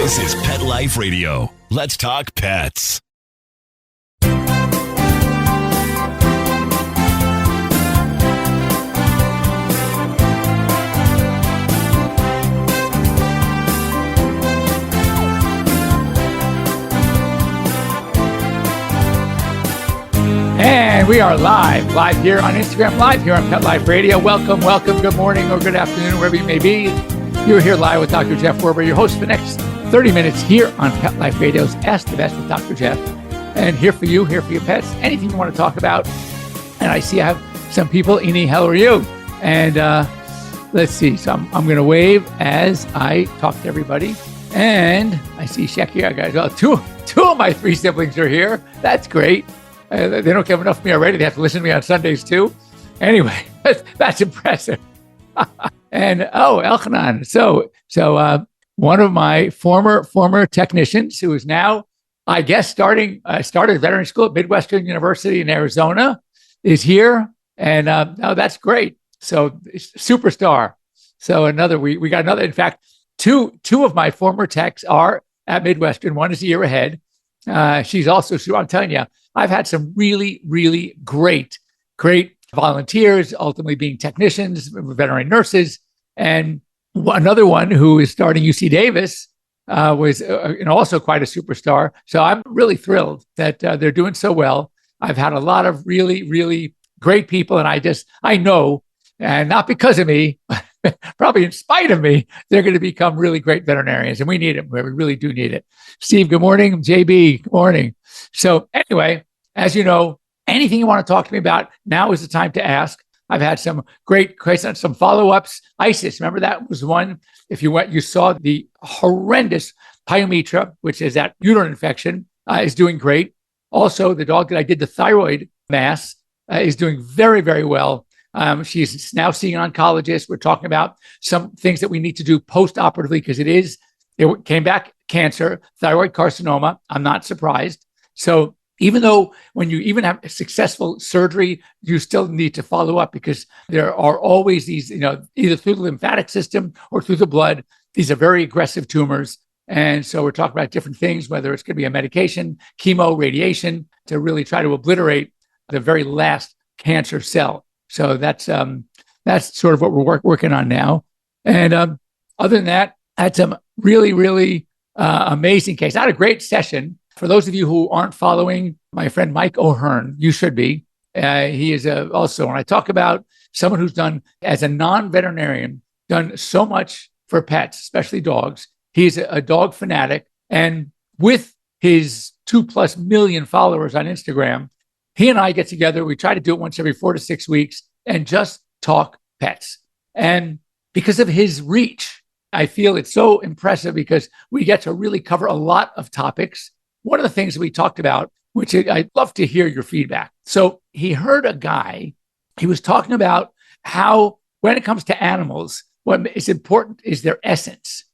This is Pet Life Radio. Let's talk pets. And we are live here on Instagram, live here on Pet Life Radio. Welcome, good morning, or good afternoon, wherever you may be. You're here live with Dr. Jeff Werber, your host for the next 30 minutes here on Pet Life Radio's Ask the Best with Dr. Jeff. And here for you, here for your pets, anything you want to talk about. And I see I have some people. Ini, how are you? And let's see. So I'm going to wave as I talk to everybody. And I see Shecky. I got two of my three siblings are here. That's great. They don't have enough of me already. They have to listen to me on Sundays too. Anyway, that's impressive. And Elchanan. So one of my former technicians who is now, I guess, started veterinary school at Midwestern University in Arizona is here. And that's great. So superstar. So we got another. In fact, two of my former techs are at Midwestern. One is a year ahead. She's also, I'm telling you, I've had some really, really great volunteers, ultimately being technicians, veterinary nurses. And another one who is starting UC Davis was also quite a superstar. So I'm really thrilled that they're doing so well. I've had a lot of really, really great people. And I know, and not because of me, probably in spite of me, they're going to become really great veterinarians. And we need it. We really do need it. Steve, good morning. JB, good morning. So anyway, as you know, anything you want to talk to me about, now is the time to ask. I've had some great questions, some follow-ups. ISIS, remember that was one. If you went, you saw the horrendous pyometra, which is that uterine infection, is doing great. Also, the dog that I did the thyroid mass is doing very, very well. She's now seeing an oncologist. We're talking about some things that we need to do post-operatively because it came back cancer, thyroid carcinoma. I'm not surprised. So even though when you even have a successful surgery, you still need to follow up because there are always these, either through the lymphatic system or through the blood. These are very aggressive tumors. And so we're talking about different things, whether it's going to be a medication, chemo, radiation, to really try to obliterate the very last cancer cell. So that's sort of what we're working on now. And other than that, I had some really, really amazing case. I had a great session. For those of you who aren't following my friend Mike O'Hearn, you should be. He is also, when I talk about someone who's done, as a non-veterinarian, done so much for pets, especially dogs. He's a dog fanatic. And with his 2+ million followers on Instagram, he and I get together. We try to do it once every 4 to 6 weeks and just talk pets. And because of his reach, I feel it's so impressive because we get to really cover a lot of topics. One of the things that we talked about, which I'd love to hear your feedback. So he heard a guy, he was talking about how when it comes to animals, what is important is their essence.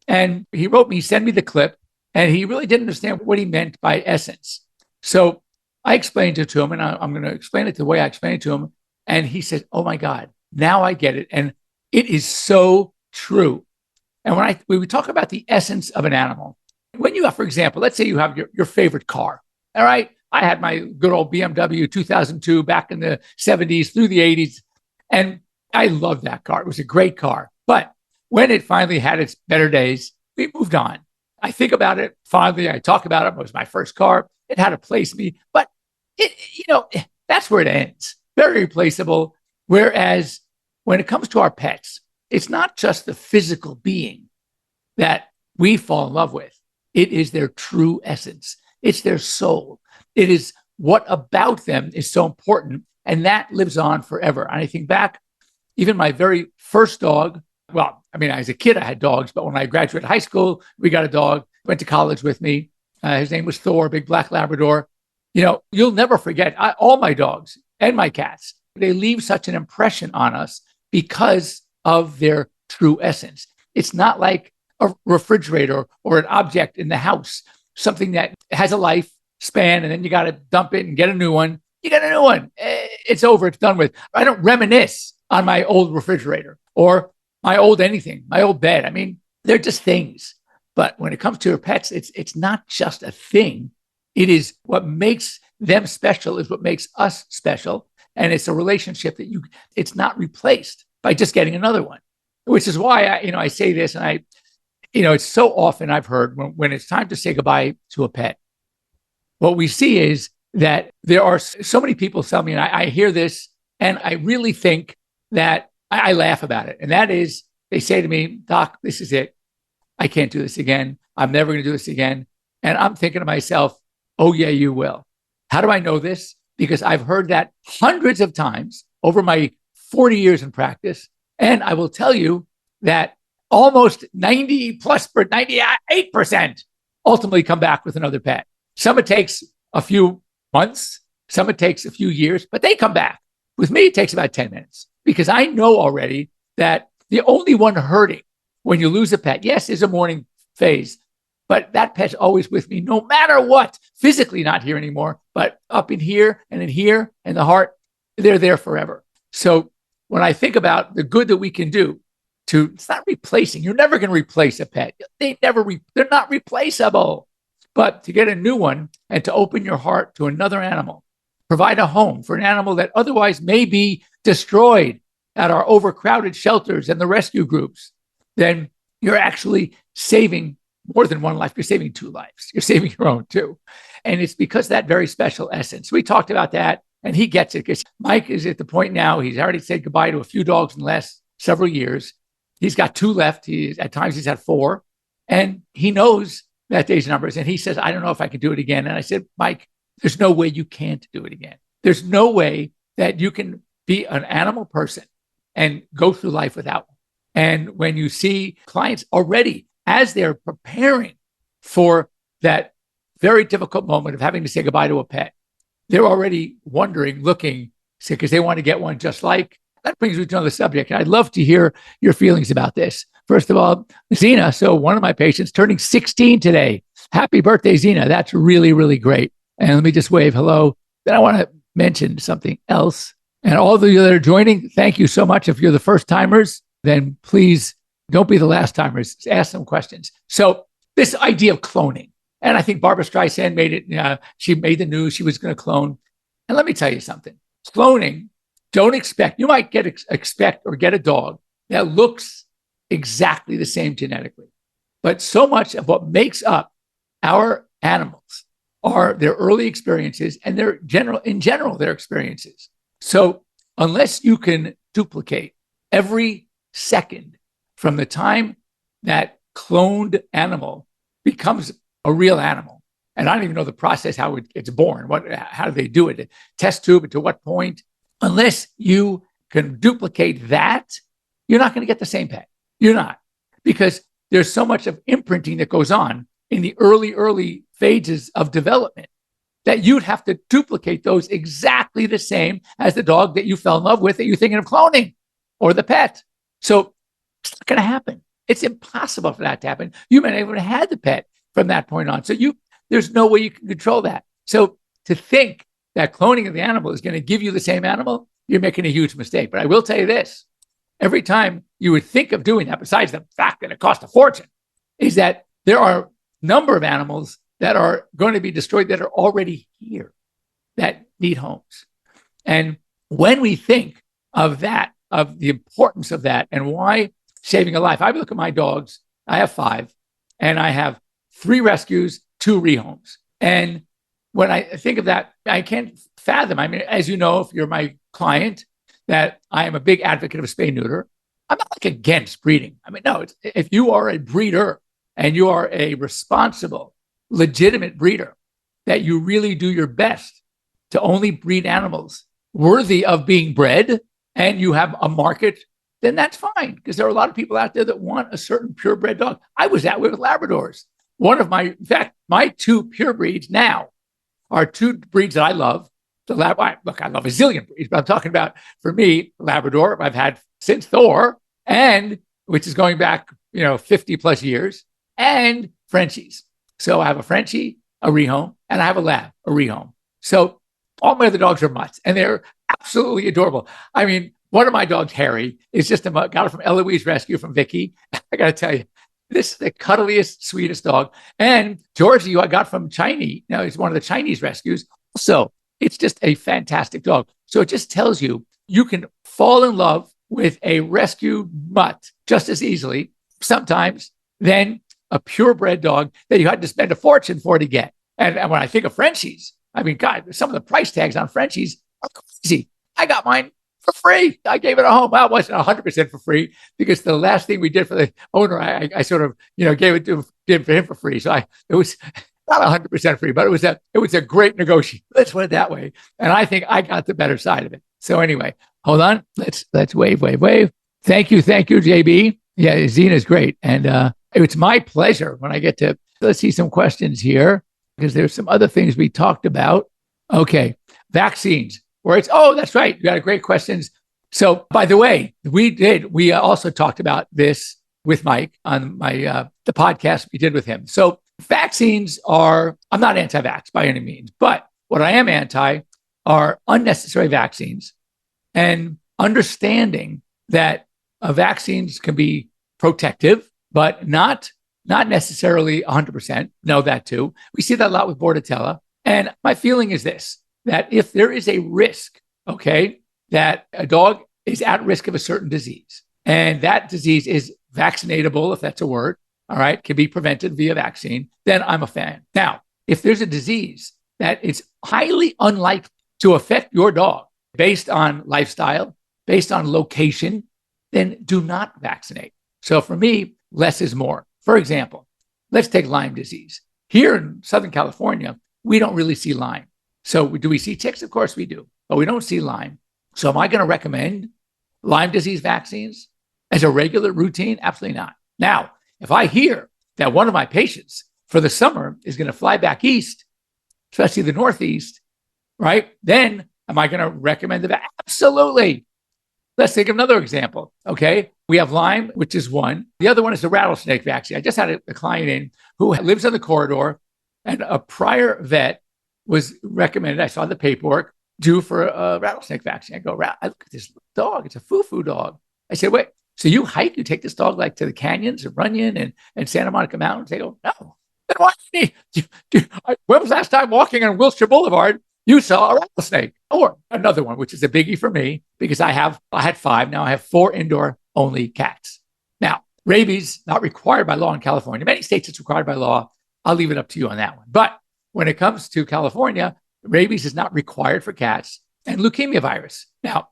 And he wrote me, send me the clip, and he really didn't understand what he meant by essence. So I explained it to him, and I'm going to explain it the way I explained it to him. And he said, oh my God, now I get it. And it is so true. And when we talk about the essence of an animal, when you have, for example, let's say you have your favorite car. All right. I had my good old BMW 2002 back in the 70s through the 80s. And I loved that car. It was a great car. But when it finally had its better days, we moved on. I think about it fondly. I talk about it. It was my first car. It had a place in me. But, that's where it ends. Very replaceable. Whereas when it comes to our pets, it's not just the physical being that we fall in love with. It is their true essence. It's their soul. It is what about them is so important. And that lives on forever. And I think back, even my very first dog, as a kid, I had dogs, but when I graduated high school, we got a dog, went to college with me. His name was Thor, big black Labrador. You'll never forget all my dogs and my cats. They leave such an impression on us because of their true essence. It's not like a refrigerator or an object in the house, something that has a lifespan and then you got to dump it and get a new one. You get a new one. It's over. It's done with. I don't reminisce on my old refrigerator or my old anything, my old bed. I mean, they're just things. But when it comes to your pets, it's not just a thing. It is what makes them special is what makes us special. And it's a relationship that it's not replaced by just getting another one, which is why I say this. And it's so often I've heard when it's time to say goodbye to a pet, what we see is that there are so many people tell me, and I hear this, and I really think that I laugh about it. And that is, they say to me, Doc, this is it. I can't do this again. I'm never going to do this again. And I'm thinking to myself, oh, yeah, you will. How do I know this? Because I've heard that hundreds of times over my 40 years in practice. And I will tell you that almost 98% ultimately come back with another pet. Some it takes a few months, some it takes a few years, but they come back. With me, it takes about 10 minutes because I know already that the only one hurting when you lose a pet, yes, is a mourning phase, but that pet's always with me no matter what. Physically not here anymore, but up in here and in here and the heart, they're there forever. So when I think about the good that we can do it's not replacing. You're never going to replace a pet. They're not replaceable. But to get a new one and to open your heart to another animal, provide a home for an animal that otherwise may be destroyed at our overcrowded shelters and the rescue groups, then you're actually saving more than one life. You're saving two lives. You're saving your own too. And it's because that very special essence. We talked about that, and he gets it because Mike is at the point now, he's already said goodbye to a few dogs in the last several years. He's got 2 left. At times he's had 4, and he knows that day's numbers. And he says, I don't know if I can do it again. And I said, Mike, there's no way you can't do it again. There's no way that you can be an animal person and go through life without one. And when you see clients already, as they're preparing for that very difficult moment of having to say goodbye to a pet, they're already wondering, looking, because they want to get one just like. That brings me to another subject. I'd love to hear your feelings about this. First of all, Zena, so one of my patients turning 16 today. Happy birthday, Zena. That's really, really great. And let me just wave hello. Then I want to mention something else. And all of you that are joining, thank you so much. If you're the first timers, then please don't be the last timers. Ask some questions. So this idea of cloning, and I think Barbara Streisand made it, she made the news, she was going to clone. And let me tell you something. Cloning, don't expect, you might expect or get a dog that looks exactly the same genetically. But so much of what makes up our animals are their early experiences and their their experiences. So unless you can duplicate every second from the time that cloned animal becomes a real animal, and I don't even know the process, how it gets born, how do they do it, a test tube, and to what point, unless you can duplicate that, you're not going to get the same pet. You're not, because there's so much of imprinting that goes on in the early phases of development that you'd have to duplicate those exactly the same as the dog that you fell in love with that you're thinking of cloning, or the pet. So it's not going to happen. It's impossible for that to happen. You may not even have had the pet from that point on. So there's no way you can control that. So to think that cloning of the animal is going to give you the same animal, you're making a huge mistake. But I will tell you this. Every time you would think of doing that, besides the fact that it costs a fortune, is that there are a number of animals that are going to be destroyed that are already here, that need homes. And when we think of that, of the importance of that and why saving a life, I look at my dogs, I have 5, and I have 3 rescues, 2 rehomes. And when I think of that, I can't fathom. I mean, as you know, if you're my client, that I am a big advocate of spay neuter. I'm not like against breeding. I mean, no, if you are a breeder and you are a responsible, legitimate breeder, that you really do your best to only breed animals worthy of being bred, and you have a market, then that's fine. Because there are a lot of people out there that want a certain purebred dog. I was that way with Labradors. In fact, my 2 pure breeds now are 2 breeds that I love. Look, I love a zillion breeds, but I'm talking about, for me, Labrador, I've had since Thor, and which is going back, 50 plus years, and Frenchies. So I have a Frenchie, a rehome, and I have a Lab, a rehome. So all my other dogs are mutts, and they're absolutely adorable. I mean, one of my dogs, Harry, is got it from Eloise Rescue from Vicky. I got to tell you, This is the cuddliest, sweetest dog. And Georgie, who I got from Chinese, now he's one of the Chinese rescues. So it's just a fantastic dog. So it just tells you, you can fall in love with a rescue mutt just as easily sometimes than a purebred dog that you had to spend a fortune for to get. And when I think of Frenchies, I mean, God, some of the price tags on Frenchies are crazy. I got mine for free. I gave it a home. Well, it wasn't 100% for free because the last thing we did for the owner, I sort of, gave it to did for him for free. So it was not 100% free, but it was a great negotiation. Let's put it that way. And I think I got the better side of it. So anyway, hold on. Let's wave. Thank you, JB. Yeah, Zena's great. And it's my pleasure when I get to, let's see some questions here because there's some other things we talked about. Okay, vaccines. That's right. You got great questions. So, by the way, we also talked about this with Mike on the podcast we did with him. So, vaccines I'm not anti-vax by any means, but what I am anti are unnecessary vaccines and understanding that vaccines can be protective, but not necessarily 100%. Know that too. We see that a lot with Bordetella. And my feeling is this, that if there is a risk, that a dog is at risk of a certain disease, and that disease is vaccinatable, if that's a word, all right, can be prevented via vaccine, then I'm a fan. Now, if there's a disease that is highly unlikely to affect your dog based on lifestyle, based on location, then do not vaccinate. So for me, less is more. For example, let's take Lyme disease. Here in Southern California, we don't really see Lyme. So do we see ticks? Of course we do, but we don't see Lyme. So am I going to recommend Lyme disease vaccines as a regular routine? Absolutely not. Now, if I hear that one of my patients for the summer is going to fly back east, especially the Northeast, right? Then am I going to recommend the vaccine? Absolutely. Let's take another example. Okay. We have Lyme, which is one. The other one is the rattlesnake vaccine. I just had a client in who lives on the corridor, and a prior vet was recommended. I saw the paperwork due for a rattlesnake vaccine. I go, I look at this dog. It's a foo-foo dog. I said, wait, so you hike, you take this dog like to the canyons of Runyon and Santa Monica Mountains? They go, no. Then why when was the last time walking on Wilshire Boulevard, you saw a rattlesnake? Or another one, which is a biggie for me because I had 5. Now I have 4 indoor only cats. Now, rabies, not required by law in California. Many states it's required by law. I'll leave it up to you on that one. But when it comes to California, rabies is not required for cats, and leukemia virus. Now,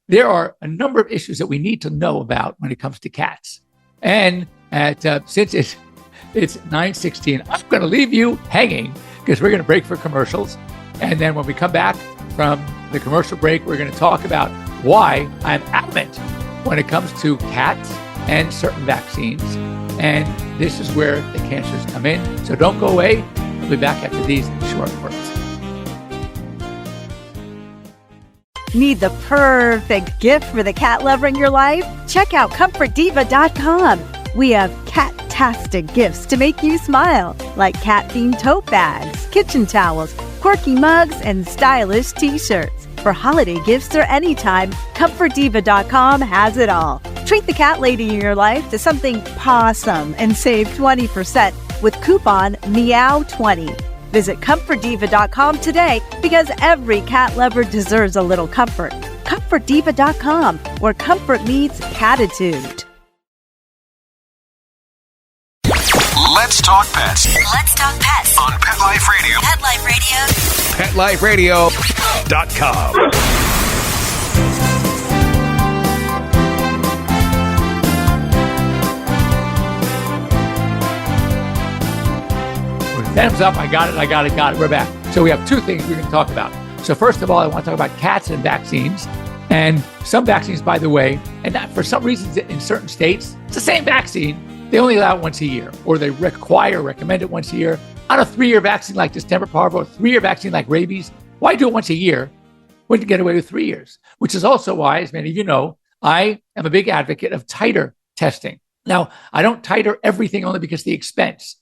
there are a number of issues that we need to know about when it comes to cats. And since it's 9:16, I'm going to leave you hanging because we're going to break for commercials. And then when we come back from the commercial break, we're going to talk about why I'm adamant when it comes to cats and certain vaccines. And this is where the cancers come in. So don't go away. We'll be back after these short words. Need the perfect gift for the cat lover in your life? Check out ComfortDiva.com. We have cat-tastic gifts to make you smile, like cat-themed tote bags, kitchen towels, quirky mugs, and stylish t-shirts. For holiday gifts or anytime, ComfortDiva.com has it all. Treat the cat lady in your life to something pawsome and save 20% with coupon MEOW20. Visit ComfortDiva.com today because every cat lover deserves a little comfort. ComfortDiva.com, where comfort meets catitude. Let's talk pets. Let's talk pets On Pet Life Radio. Pet Life Radio. PetLifeRadio.com. Thumbs up. I got it. We're back. So we have 2 things we can talk about. So first of all, I want to talk about cats and vaccines. And some vaccines, by the way, and for some reasons in certain states, it's the same vaccine. They only allow it once a year, or they recommend it once a year. On a 3-year vaccine like distemper parvo, a 3-year vaccine like rabies, why do it once a year when you get away with 3 years? Which is also why, as many of you know, I am a big advocate of titer testing. Now, I don't titer everything only because of the expense,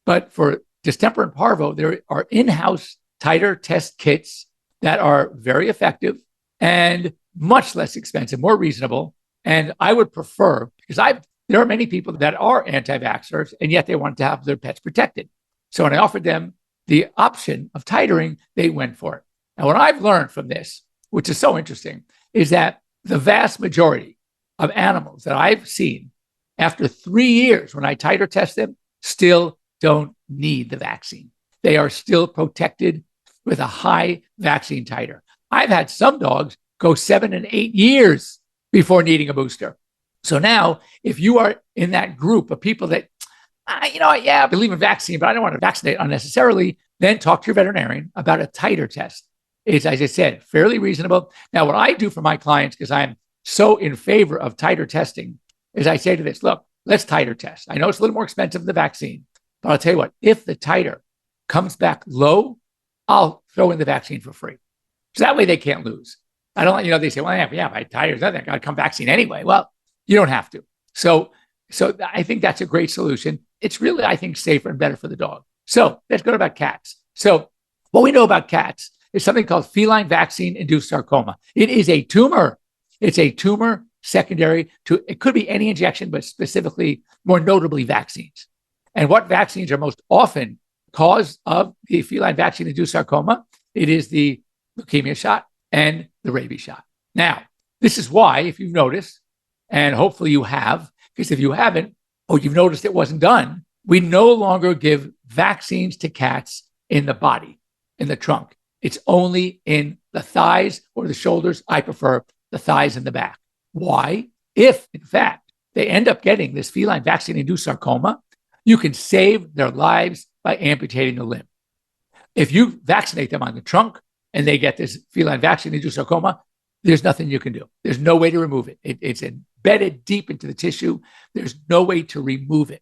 but for distemper and parvo, there are in-house titer test kits that are very effective and much less expensive, more reasonable. And I would prefer, because I've there are many people that are anti-vaxxers, and yet they want to have their pets protected. So when I offered them the option of titering, they went for it. And what I've learned from this, which is so interesting, is that the vast majority of animals that I've seen after 3 years, when I titer test them, still don't need the vaccine. They are still protected with a high vaccine titer. I've had some dogs go 7 and 8 years before needing a booster. So now, if you are in that group of people that, I believe in vaccine, but I don't want to vaccinate unnecessarily, then talk to your veterinarian about a titer test. It's, as I said, fairly reasonable. Now, what I do for my clients, because I'm so in favor of titer testing, is I say to this, look, let's titer test. I know it's a little more expensive than the vaccine, but I'll tell you what, if the titer comes back low, I'll throw in the vaccine for free. So that way they can't lose. I don't, they say, well, yeah, my titer's nothing. I got to come vaccine anyway. Well, you don't have to. So I think that's a great solution. It's really, I think, safer and better for the dog. So let's go about cats. So what we know about cats is something called feline vaccine-induced sarcoma. It is a tumor. It's a tumor secondary to, it could be any injection, but specifically, more notably, vaccines. And what vaccines are most often cause of the feline vaccine-induced sarcoma? It is the leukemia shot and the rabies shot. Now, this is why, if you've noticed, and hopefully you have, because if you haven't, or you've noticed it wasn't done, we no longer give vaccines to cats in the body, in the trunk. It's only in the thighs or the shoulders. I prefer the thighs and the back. Why? If, in fact, they end up getting this feline vaccine-induced sarcoma, you can save their lives by amputating the limb. If you vaccinate them on the trunk and they get this feline vaccine-induced sarcoma, there's nothing you can do. There's no way to remove it. It's embedded deep into the tissue. There's no way to remove it.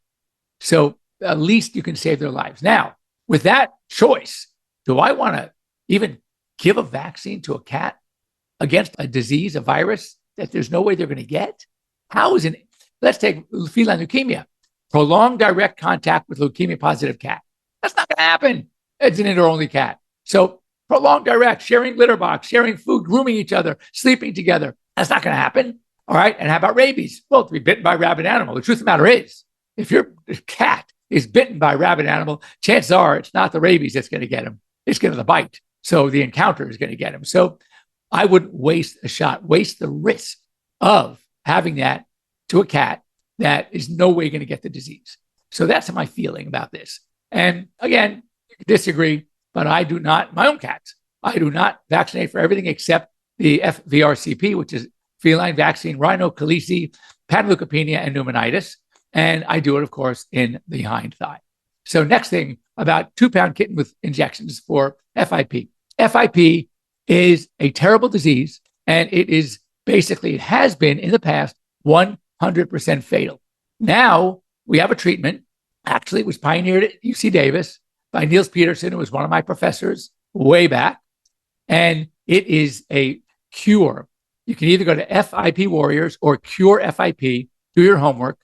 So at least you can save their lives. Now, with that choice, do I want to even give a vaccine to a cat against a disease, a virus that there's no way they're going to get? How is it? Let's take feline leukemia. Prolonged direct contact with leukemia-positive cat. That's not going to happen. It's an indoor-only cat. So prolonged direct, sharing litter box, sharing food, grooming each other, sleeping together. That's not going to happen. All right. And how about rabies? Well, to be bitten by a rabid animal. The truth of the matter is, if your cat is bitten by a rabid animal, chances are it's not the rabies that's going to get him. It's going to the bite. So the encounter is going to get him. So I wouldn't waste a shot, waste the risk of having that to a cat that is no way going to get the disease. So that's my feeling about this. And again, you can disagree, but I do not, my own cats, I do not vaccinate for everything except the FVRCP, which is feline vaccine, rhinocalcisi, panleukopenia, and pneumonitis. And I do it, of course, in the hind thigh. So next thing, about 2-pound kitten with injections for FIP. FIP is a terrible disease, and it is basically, it has been in the past 100% fatal. Now we have a treatment. Actually, it was pioneered at UC Davis by Niels Peterson, who was one of my professors way back. And it is a cure. You can either go to FIP Warriors or Cure FIP, do your homework.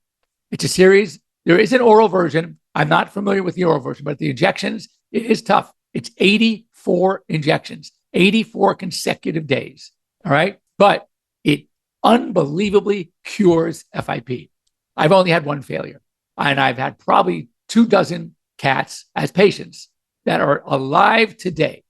It's a series. There is an oral version. I'm not familiar with the oral version, but the injections, it is tough. It's 84 injections, 84 consecutive days. All right. But it unbelievably cures FIP. I've only had one failure, and I've had probably 24 cats as patients that are alive today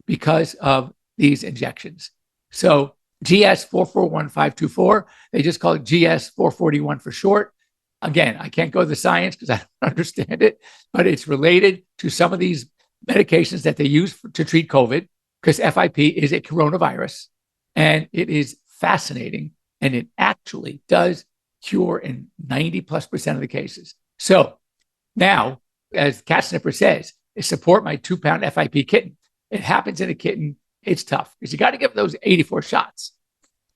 because of these injections. So GS 441524, they just call it GS 441 for short. Again, I can't go to the science because I don't understand it, but it's related to some of these medications that they use to treat COVID, because FIP is a coronavirus, and it is fascinating, and it actually does cure in 90+% of the cases. So now, as Cat Snipper says, is support my 2-pound FIP kitten. It happens in a kitten. It's tough because you got to give those 84 shots,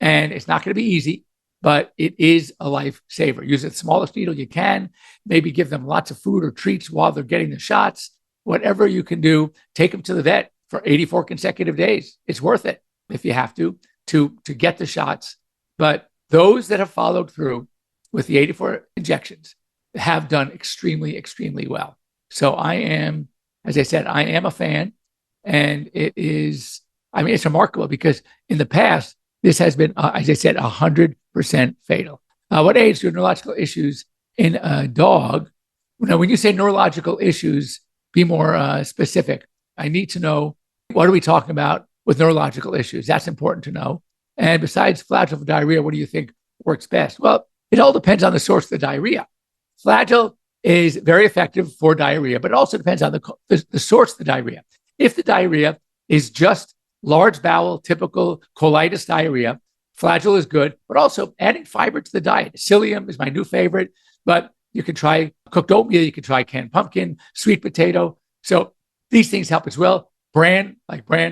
and it's not going to be easy, but it is a lifesaver. Use the smallest needle you can. Maybe give them lots of food or treats while they're getting the shots. Whatever you can do, take them to the vet for 84 consecutive days. It's worth it if you have to get the shots. But those that have followed through with the 84 injections have done extremely, extremely well. So I am, as I said, I am a fan. And it is, I mean, it's remarkable because in the past, this has been, as I said, 100% fatal. What age do neurological issues in a dog? Now, when you say neurological issues, be more specific. I need to know, what are we talking about with neurological issues? That's important to know. And besides Flagyl for diarrhea, what do you think works best? Well, it all depends on the source of the diarrhea. Flagyl is very effective for diarrhea, but it also depends on the source of the diarrhea. If the diarrhea is just large bowel, typical colitis diarrhea, Flagyl is good, but also adding fiber to the diet. Psyllium is my new favorite, but you can try cooked oatmeal, you can try canned pumpkin, sweet potato. So these things help as well. Bran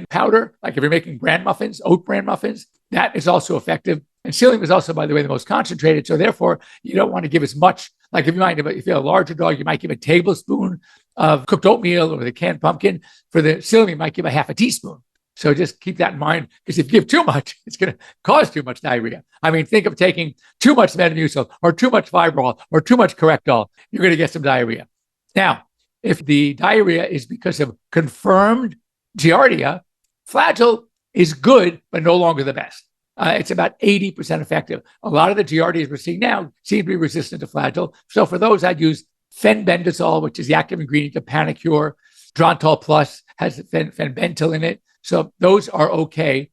powder, like if you're making bran muffins, oat bran muffins, that is also effective. And psyllium is also, by the way, the most concentrated. So therefore, you don't want to give as much. Like if you have a larger dog, you might give a tablespoon of cooked oatmeal or the canned pumpkin. For the psyllium, you might give a half a teaspoon. So just keep that in mind, because if you give too much, it's going to cause too much diarrhea. I mean, think of taking too much Metamucil or too much Fibrol or too much Correctol. You're going to get some diarrhea. Now, if the diarrhea is because of confirmed Giardia, Flagyl is good, but no longer the best. It's about 80% effective. A lot of the Giardias we're seeing now seem to be resistant to Flagyl. So for those, I'd use fenbendazole, which is the active ingredient of Panacur. Drontal Plus has fenbentyl in it. So those are okay.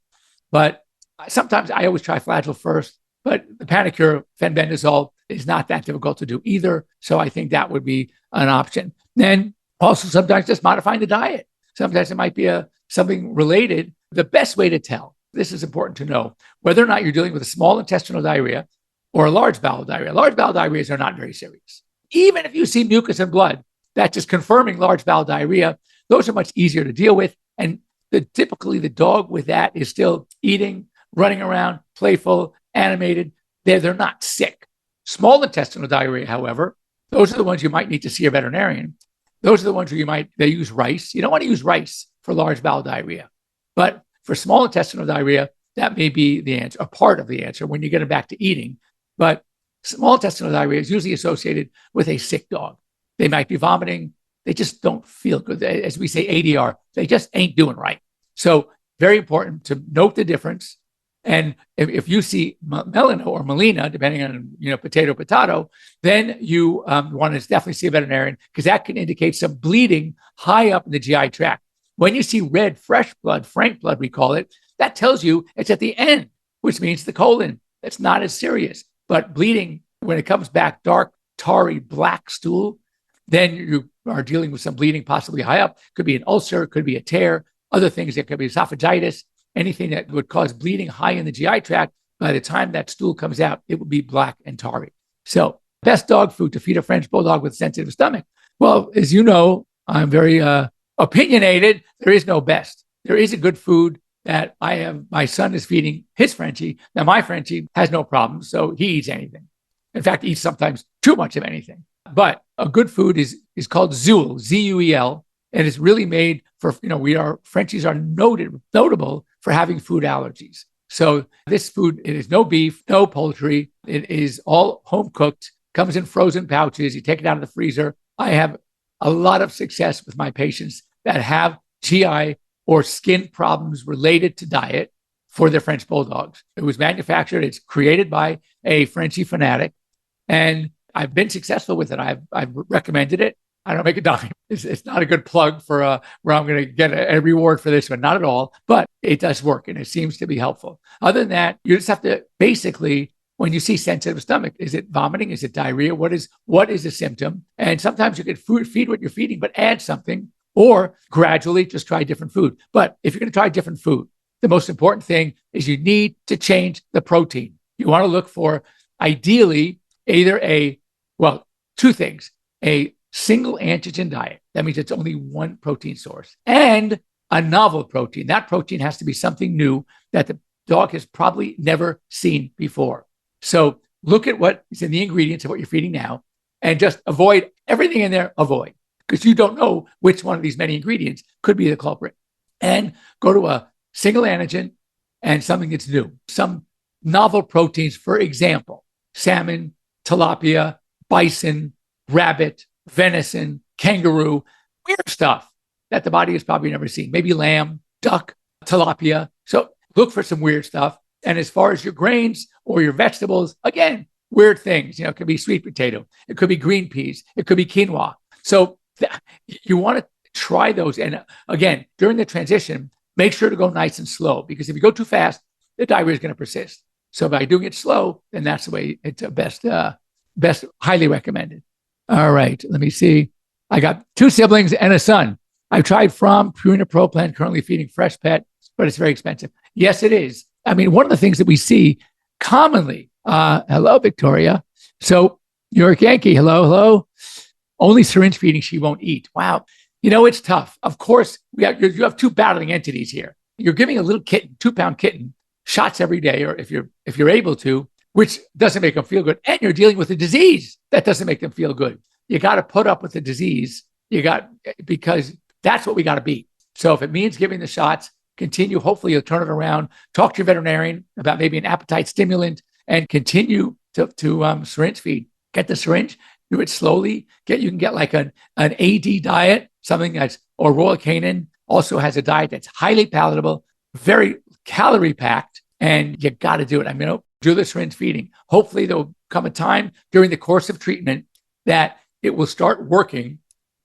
But sometimes I always try Flagyl first, but the Panacur fenbendazole is not that difficult to do either. So I think that would be an option. Then also sometimes just modifying the diet. Sometimes it might be something related. The best way to tell, this is important to know, whether or not you're dealing with a small intestinal diarrhea or a large bowel diarrhea. Large bowel diarrheas are not very serious. Even if you see mucus and blood, that's just confirming large bowel diarrhea. Those are much easier to deal with. And typically the dog with that is still eating, running around, playful, animated. They're not sick. Small intestinal diarrhea, however, those are the ones you might need to see a veterinarian. Those are the ones where they use rice. You don't want to use rice for large bowel diarrhea. But for small intestinal diarrhea, that may be the answer, a part of the answer when you get them back to eating. But small intestinal diarrhea is usually associated with a sick dog. They might be vomiting. They just don't feel good. As we say, ADR, they just ain't doing right. So very important to note the difference. And if you see melena or melena, depending on, potato, then you want to definitely see a veterinarian, because that can indicate some bleeding high up in the GI tract. When you see red, fresh blood, frank blood, we call it, that tells you it's at the end, which means the colon. That's not as serious. But bleeding, when it comes back dark, tarry, black stool, then you are dealing with some bleeding possibly high up. Could be an ulcer, could be a tear, other things. It could be esophagitis, anything that would cause bleeding high in the GI tract. By the time that stool comes out, it will be black and tarry. So best dog food to feed a French bulldog with sensitive stomach. Well, as you know, I'm very opinionated. There is no best. There is a good food that my son is feeding his Frenchie. Now, my Frenchie has no problems, so he eats anything. In fact, he eats sometimes too much of anything. But a good food is called Zuel, Z-U-E-L, and it's really made for, Frenchies are notable for having food allergies. So this food, it is no beef, no poultry. It is all home cooked, comes in frozen pouches. You take it out of the freezer. I have a lot of success with my patients that have GI or skin problems related to diet for their French bulldogs. It was manufactured. It's created by a Frenchie fanatic, and I've been successful with it. I've recommended it. I don't make a dime. It's not a good plug for where I'm going to get a reward for this one. Not at all. But it does work, and it seems to be helpful. Other than that, you just have to basically, when you see sensitive stomach, is it vomiting? Is it diarrhea? What is the symptom? And sometimes you can feed what you're feeding, but add something, or gradually just try different food. But if you're going to try different food, the most important thing is you need to change the protein. You want to look for, ideally, either two things: a single antigen diet. That means it's only one protein source, and a novel protein. That protein has to be something new that the dog has probably never seen before. So look at what is in the ingredients of what you're feeding now, and just avoid everything in there. Avoid, because you don't know which one of these many ingredients could be the culprit. And go to a single antigen and something that's new. Some novel proteins, for example, salmon, tilapia, bison, rabbit, venison, kangaroo, weird stuff that the body has probably never seen. Maybe lamb, duck, tilapia. So look for some weird stuff. And as far as your grains or your vegetables, again, weird things. It could be sweet potato. It could be green peas. It could be quinoa. So you want to try those. And again, during the transition, make sure to go nice and slow, because if you go too fast, the diarrhea is going to persist. So by doing it slow, then that's the way it's best, highly recommended. All right, let me see. I got 2 siblings and a son. I've tried From, Purina Pro Plan, currently feeding Freshpet, but it's very expensive. Yes, it is. I mean, one of the things that we see commonly, hello, Victoria. So New York Yankee, hello. Only syringe feeding she won't eat. Wow. It's tough. Of course, you have 2 battling entities here. You're giving a little kitten, 2-pound kitten, shots every day, or if you're able to, which doesn't make them feel good. And you're dealing with a disease that doesn't make them feel good. You got to put up with the disease. Because that's what we got to beat. So if it means giving the shots, continue. Hopefully you'll turn it around. Talk to your veterinarian about maybe an appetite stimulant, and continue to syringe feed. Get the syringe, do it slowly. You can get like an AD diet, something or Royal Canin also has a diet that's highly palatable, very calorie packed, and you got to do it. Do the syringe feeding. Hopefully there'll come a time during the course of treatment that it will start working,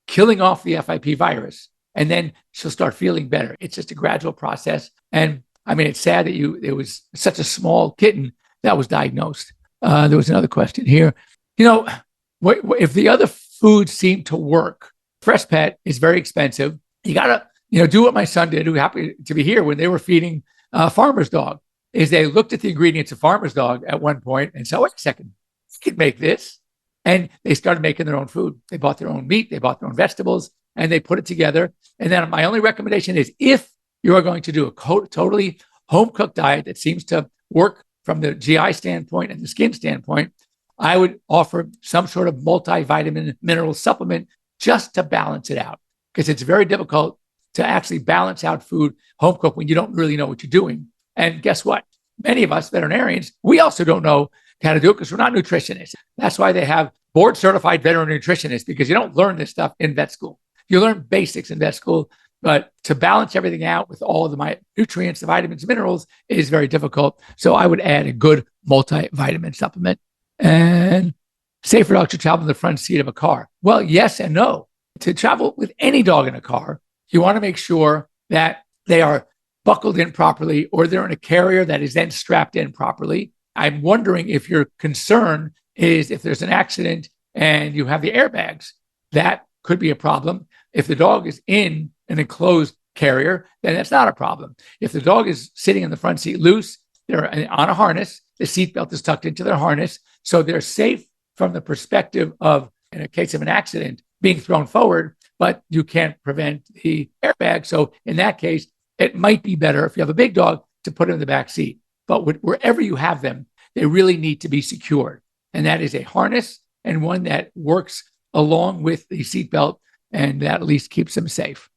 killing off the FIP virus, and then she'll start feeling better. It's just a gradual process. And it's sad that it was such a small kitten that was diagnosed. There was another question here. If the other foods seem to work, Freshpet is very expensive. You got to, do what my son did, who happened to be here when they were feeding Farmer's Dog, is they looked at the ingredients of Farmer's Dog at one point and said, wait a second, you can make this. And they started making their own food. They bought their own meat, they bought their own vegetables, and they put it together. And then my only recommendation is, if you are going to do a totally home-cooked diet that seems to work from the GI standpoint and the skin standpoint, I would offer some sort of multivitamin mineral supplement just to balance it out. Because it's very difficult to actually balance out food home-cooked when you don't really know what you're doing. And guess what? Many of us veterinarians, we also don't know how to do it because we're not nutritionists. That's why they have board-certified veterinary nutritionists, because you don't learn this stuff in vet school. You learn basics in vet school, but to balance everything out with all of the nutrients, the vitamins, minerals is very difficult. So I would add a good multivitamin supplement. And safer dogs to travel in the front seat of a car. Well, yes and no. To travel with any dog in a car, you want to make sure that they are buckled in properly, or they're in a carrier that is then strapped in properly. I'm wondering if your concern is if there's an accident and you have the airbags. That could be a problem. If the dog is in an enclosed carrier, then that's not a problem. If the dog is sitting in the front seat loose, they're on a harness, the seatbelt is tucked into their harness, so they're safe from the perspective of, in a case of an accident, being thrown forward, but you can't prevent the airbag. So in that case, it might be better if you have a big dog to put it in the back seat. But wherever you have them, they really need to be secured. And that is a harness, and one that works along with the seatbelt, and that at least keeps them safe.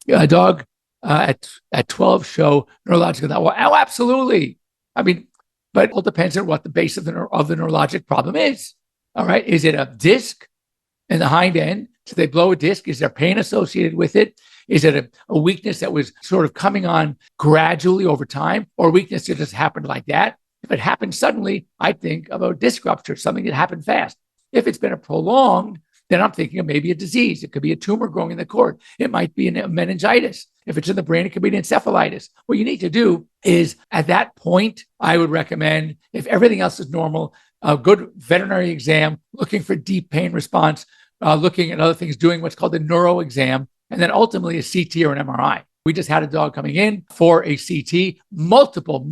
A dog at 12 show neurological. Oh, absolutely. But it all depends on what the base of the neurologic problem is. All right. Is it a disc in the hind end? So they blow a disc. Is there pain associated with it? Is it a weakness that was sort of coming on gradually over time, or a weakness that just happened like that? If it happened suddenly, I think of a disc rupture, something that happened fast. If it's been a prolonged, then I'm thinking of maybe a disease. It could be a tumor growing in the cord. It might be a meningitis. If it's in the brain, it could be an encephalitis. What you need to do is, at that point, I would recommend, if everything else is normal, a good veterinary exam, looking for deep pain response, looking at other things, doing what's called a neuro exam, and then ultimately a CT or an MRI. We just had a dog coming in for a CT, multiple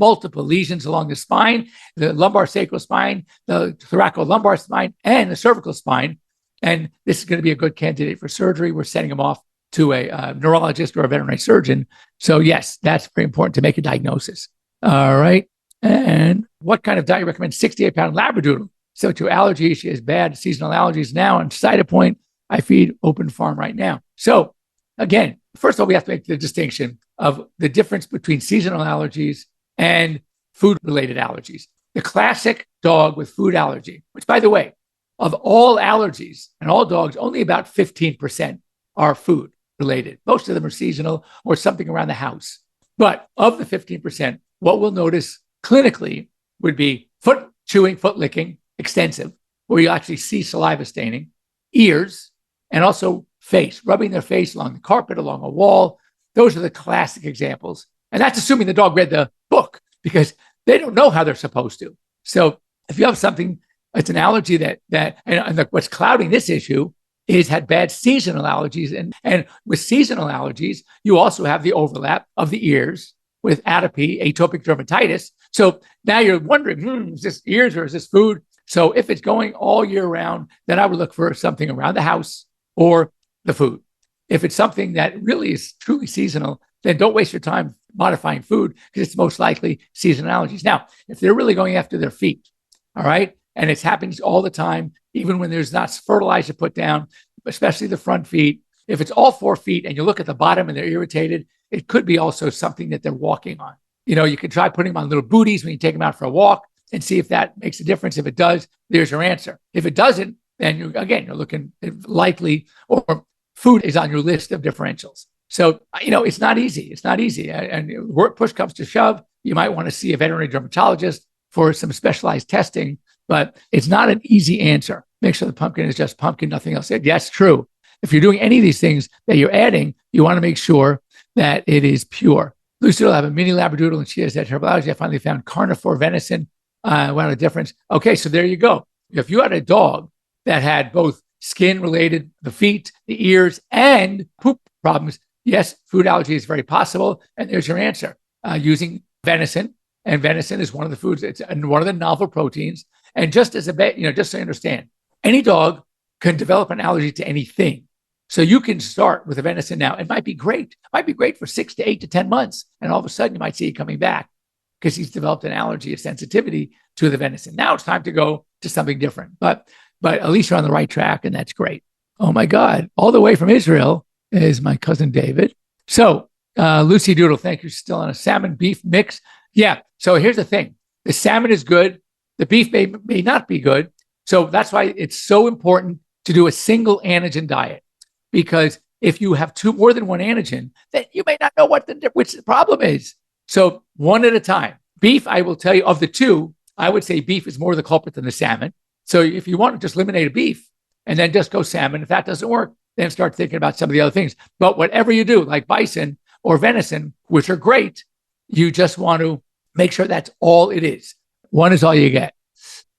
lesions along the spine, the lumbar sacral spine, the thoracolumbar spine, and the cervical spine. And this is going to be a good candidate for surgery. We're sending him off to a neurologist or a veterinary surgeon. So yes, that's very important to make a diagnosis. All right. And what kind of diet you recommend? 68-pound Labradoodle. So to allergies, she has bad seasonal allergies now. And Cytopoint, I feed open farm right now. So again, first of all, we have to make the distinction of the difference between seasonal allergies and food-related allergies. The classic dog with food allergy, which, by the way, of all allergies and all dogs, only about 15% are food related. Most of them are seasonal or something around the house. But of the 15%, what we'll notice clinically would be foot chewing, foot licking, extensive, where you actually see saliva staining, ears, and also face, rubbing their face along the carpet, along a wall. Those are the classic examples. And that's assuming the dog read the book, because they don't know how they're supposed to. So if you have something, it's an allergy and what's clouding this issue is had bad seasonal allergies. And with seasonal allergies, you also have the overlap of the ears with atopy, atopic dermatitis. So now you're wondering, is this ears or is this food? So if it's going all year round, then I would look for something around the house or the food. If it's something that really is truly seasonal, then don't waste your time modifying food, because it's most likely seasonal allergies. Now, if they're really going after their feet, all right, and it's happening all the time, even when there's not fertilizer put down, especially the front feet, if it's all 4 feet and you look at the bottom and they're irritated, it could be also something that they're walking on. You can try putting them on little booties when you take them out for a walk and see if that makes a difference. If it does, there's your answer. If it doesn't, then you're looking likely, or food is on your list of differentials. So, it's not easy. It's not easy. And push comes to shove, you might want to see a veterinary dermatologist for some specialized testing, but it's not an easy answer. Make sure the pumpkin is just pumpkin, nothing else. Yes, true. If you're doing any of these things that you're adding, you want to make sure that it is pure. Lucy will have a mini Labradoodle and she has that herbal allergy. I finally found carnivore venison. What a difference. Okay, so there you go. If you had a dog that had both skin-related, the feet, the ears, and poop problems, yes, food allergy is very possible. And there's your answer. Using venison, and venison is one of the foods. It's one of the novel proteins. And just as just so you understand, any dog can develop an allergy to anything. So you can start with a venison now. It might be great. It might be great for 6 to 8 to 10 months. And all of a sudden you might see it coming back because he's developed an allergy, a sensitivity to the venison. Now it's time to go to something different. But at least you're on the right track, and that's great. Oh my God. All the way from Israel is my cousin David. So Lucy Doodle, thank you. Still on a salmon beef mix. Yeah. So here's the thing. The salmon is good. The beef may not be good. So that's why it's so important to do a single antigen diet. Because if you have more than one antigen, then you may not know which the problem is. So one at a time. Beef, I will tell you, of the two, I would say beef is more the culprit than the salmon. So if you want to just eliminate a beef and then just go salmon, if that doesn't work, then start thinking about some of the other things. But whatever you do, like bison or venison, which are great, you just want to make sure that's all it is. One is all you get.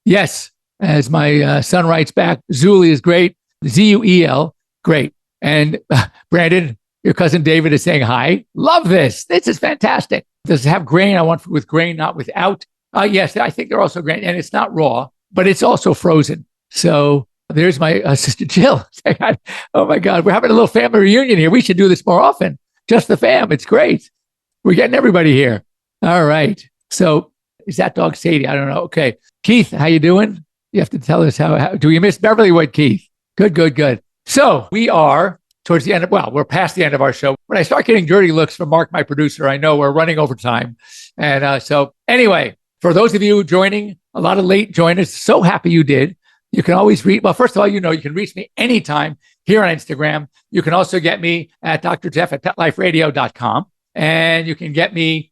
Yes, as my son writes back, Zuli is great. Zuel, great. And Brandon, your cousin David is saying hi. Love this. This is fantastic. Does it have grain? I want food with grain, not without. Yes, I think they're also grain. And it's not raw, but it's also frozen. So there's my sister Jill. Oh my God, we're having a little family reunion here. We should do this more often. Just the fam. It's great. We're getting everybody here. All right. So is that dog Sadie? I don't know. Okay. Keith, how you doing? You have to tell us how do we miss Beverlywood, Keith? Good. So we are towards the end we're past the end of our show. When I start getting dirty looks from Mark, my producer, I know we're running over time. And so anyway, for those of you joining, a lot of late joiners, so happy you did. You can always reach, first of all, you can reach me anytime here on Instagram. You can also get me at Dr. Jeff at PetLifeRadio.com. And you can get me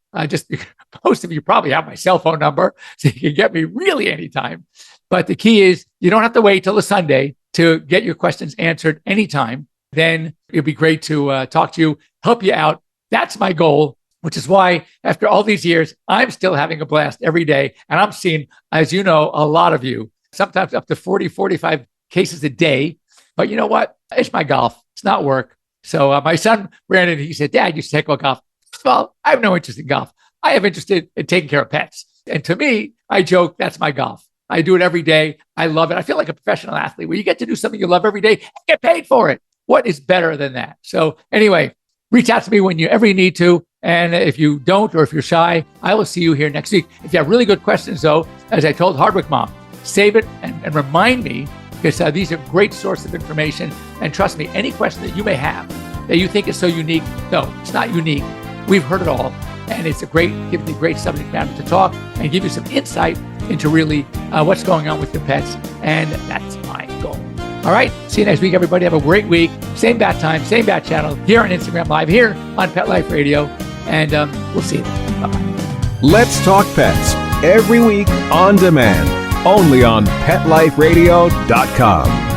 most of you probably have my cell phone number, so you can get me really anytime. But the key is you don't have to wait till a Sunday to get your questions answered anytime. Then it'd be great to talk to you, help you out. That's my goal, which is why after all these years, I'm still having a blast every day. And I'm seeing, as you know, a lot of you, sometimes up to 40, 45 cases a day. But you know what? It's my golf. It's not work. So my son, Brandon, he said, Dad, you should take a golf. Well, I have no interest in golf. I have interest in taking care of pets. And to me, I joke, that's my golf. I do it every day. I love it. I feel like a professional athlete where you get to do something you love every day and get paid for it. What is better than that? So anyway, reach out to me whenever you need to. And if you don't, or if you're shy, I will see you here next week. If you have really good questions, though, as I told Hardwick Mom, save it and remind me, because these are great sources of information. And trust me, any question that you may have that you think is so unique, no, it's not unique. We've heard it all. And it's gives me great subject matter to talk and give you some insight into really what's going on with your pets. And that's my goal. All right. See you next week, everybody. Have a great week. Same bat time, same bat channel here on Instagram Live, here on Pet Life Radio. And we'll see you then. Bye-bye. Let's Talk Pets every week on demand. only on PetLifeRadio.com.